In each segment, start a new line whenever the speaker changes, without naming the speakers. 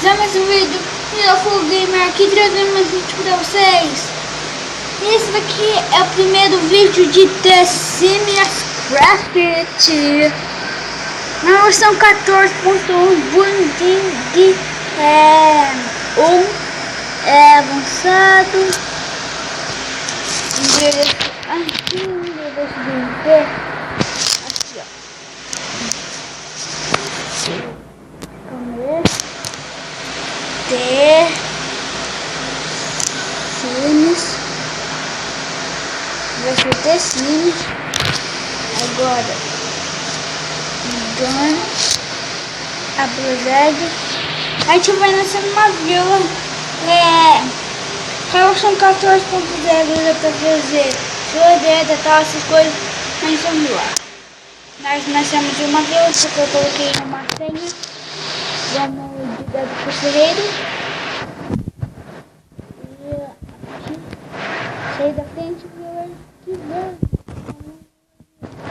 bem-vindos a mais um vídeo do Full Gamer aqui, trazendo mais vídeo para vocês. Esse daqui é o primeiro vídeo de The Sims Craft na versão 14.1 Bunding avançado. Aqui, The Sims, vai ser The Sims. Agora Gun Abrazade. A gente vai nascer numa vila versão 14.0 para fazer floreira, tal, essas coisas, mas vamos lá. Nós nascemos de uma vila, porque eu coloquei uma senha. Vamos de dedo pro ferreiro. E aqui, sair da frente, vila. Que bom.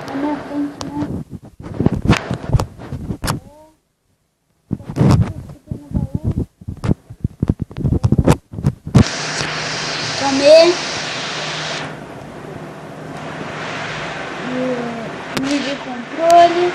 Na minha frente, né? Comer. Medir controle.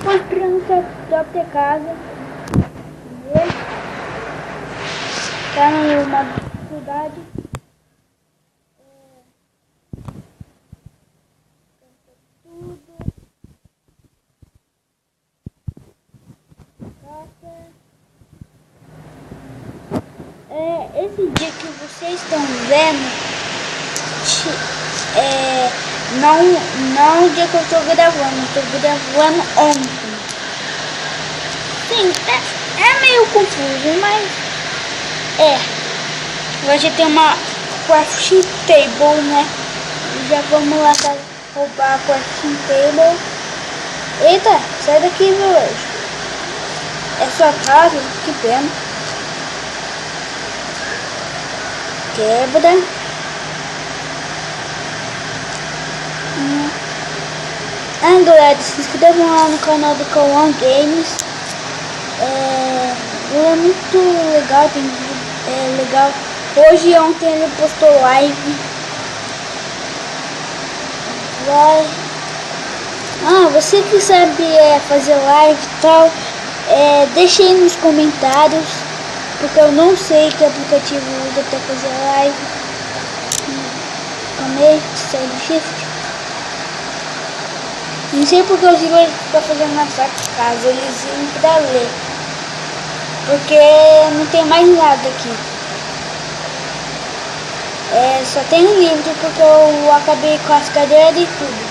Construindo sua própria casa. Está numa dificuldade. Esse dia que vocês estão vendo não o dia que eu estou gravando, eu estou gravando ontem. Sim, é meio confuso, mas hoje tem uma crafting table, né? Já vamos lá para roubar a crafting table. Eita, sai daqui, vilarejo. É sua casa, que pena. Quebra. Galera, se inscrevam lá no canal do Cauã Games. Ele é muito legal, legal. Hoje e ontem ele postou live. Você que sabe fazer live e tal, deixa aí nos comentários, porque eu não sei que aplicativo usa para fazer live. Comer, sai do shift. Não sei porque os villagers ficam fazendo na sua casa, eles iam pra ler. Porque não tem mais nada aqui. Só tem livro porque eu acabei com as cadeiras e tudo.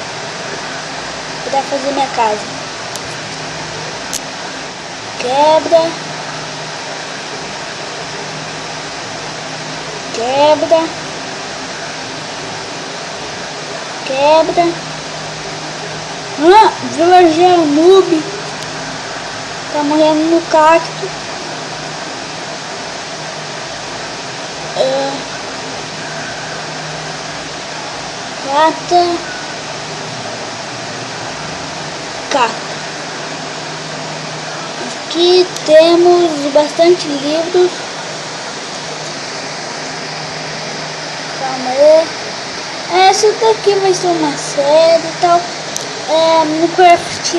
Pra fazer minha casa. Quebra. Quebra. Quebra. Villager noob. Tá morrendo no cacto. Cata. Aqui temos bastante livros. Calma aí. Essa daqui vai ser uma série e tal. Minecraft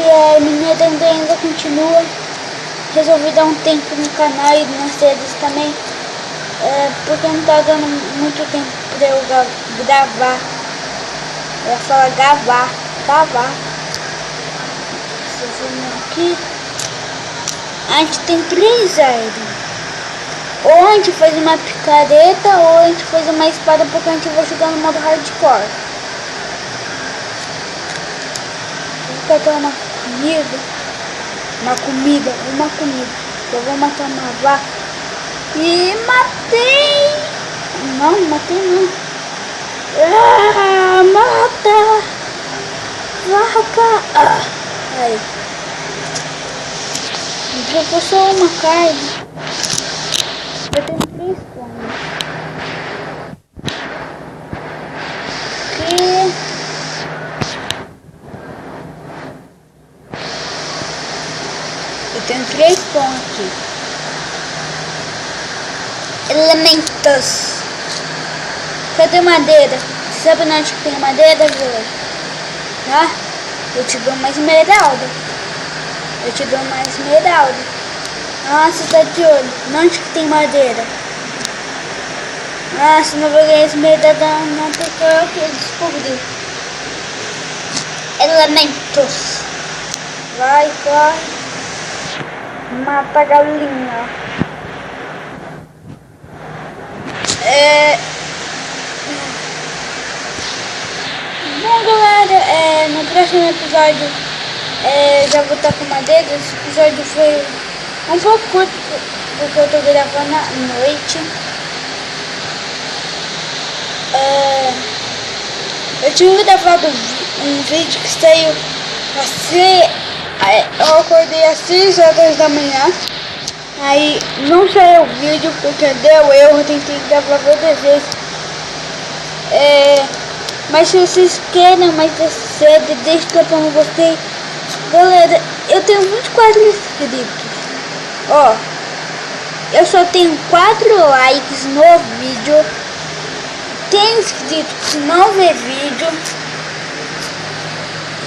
ainda continua. Resolvi dar um tempo no canal e nas séries também, porque não tá dando muito tempo pra eu gravar. Eu ia falar gravar. Aqui a gente tem 3 árvores. Ou a gente faz uma picareta, ou a gente faz uma espada, porque a gente vai jogar no modo hardcore. Vou pegar uma comida. Eu vou matar uma vaca. E matei! Não, matei não. Ah, mata! rapaz. Aí. Dropou só uma carne. Eu tenho 3 pontos. Aqui. Eu tenho 3 pontos aqui. Elementos. Cadê madeira? Você sabe onde que tem madeira, viu? Tá? Eu te dou mais esmeralda. Eu te dou mais esmeralda. Nossa, tá de olho. Onde que tem madeira? Nossa, não vou ganhar esmeralda não, porque eu que descobri. Elementos. Vai, corre. Mata a galinha. Bom, galera, no próximo episódio já vou estar com madeira. Esse episódio foi um pouco curto porque eu tô gravando à noite. Eu tinha gravado um vídeo que saiu assim. Eu acordei às 6 horas da manhã. Aí não saiu o vídeo porque deu erro, eu tentei gravar várias vezes. Mas se vocês querem mais dessa série, deixa o like no gostei. Galera, eu tenho 24 inscritos. Ó, eu só tenho 4 likes no vídeo. Tem inscrito que não vê vídeo.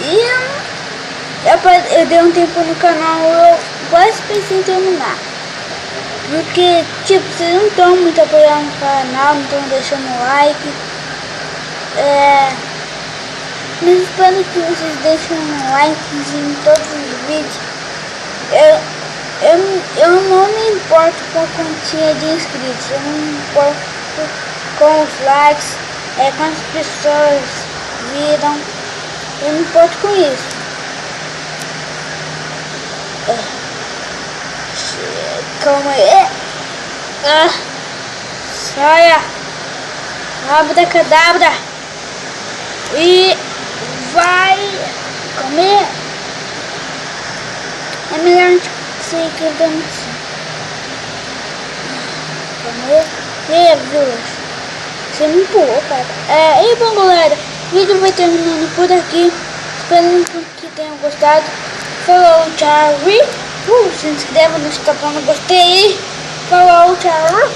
E eu dei um tempo no canal, eu quase pensei em terminar. Porque, tipo, vocês não estão muito apoiando o canal, não estão deixando like. Mas espero que vocês deixem um like em todos os vídeos. Eu não me importo com a quantia de inscritos, eu não me importo com os likes, quantas pessoas viram, eu me importo com isso. Calma aí. Saia. Abracadabra. E vai comer. É melhor você ir cantando assim. Comer. E viu? Você me empurrou, cara. E bom, galera, o vídeo vai terminando por aqui. Espero que tenham gostado. Falou, tchau. Se inscreva no canal, gostei. Falou, tchau.